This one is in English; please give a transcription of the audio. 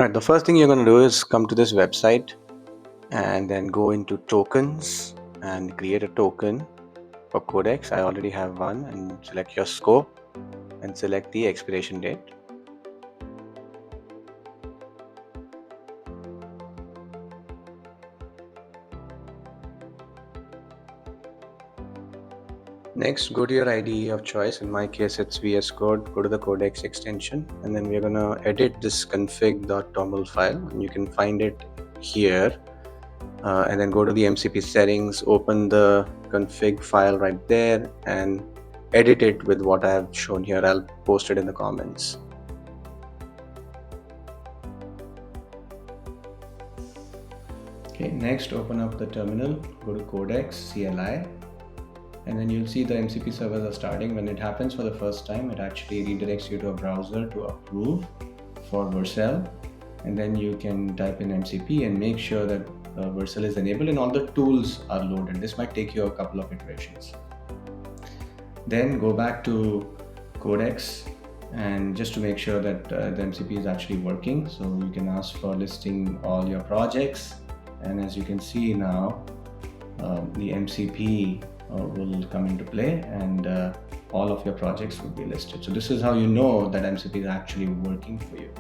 Alright, the first thing you're going to do is come to this website and then go into tokens and create a token for Codex. I already have one, and select your scope and select the expiration date. Next, go to your IDE of choice. In my case, it's VS Code. Go to the Codex extension, and then we're going to edit this config.toml file, and you can find it here. And then go to the MCP settings, open the config file right there, and edit it with what I have shown here. I'll post it in the comments. Okay, next open up the terminal, go to Codex CLI, and then you'll see the MCP servers are starting. When it happens for the first time, it actually redirects you to a browser to approve for Vercel, and then you can type in MCP and make sure that Vercel is enabled and all the tools are loaded. This might take you a couple of iterations. Then go back to Codex, and just to make sure that the MCP is actually working, so you can ask for listing all your projects, and as you can see now, the MCP will come into play, and all of your projects will be listed. So this is how you know that MCP is actually working for you.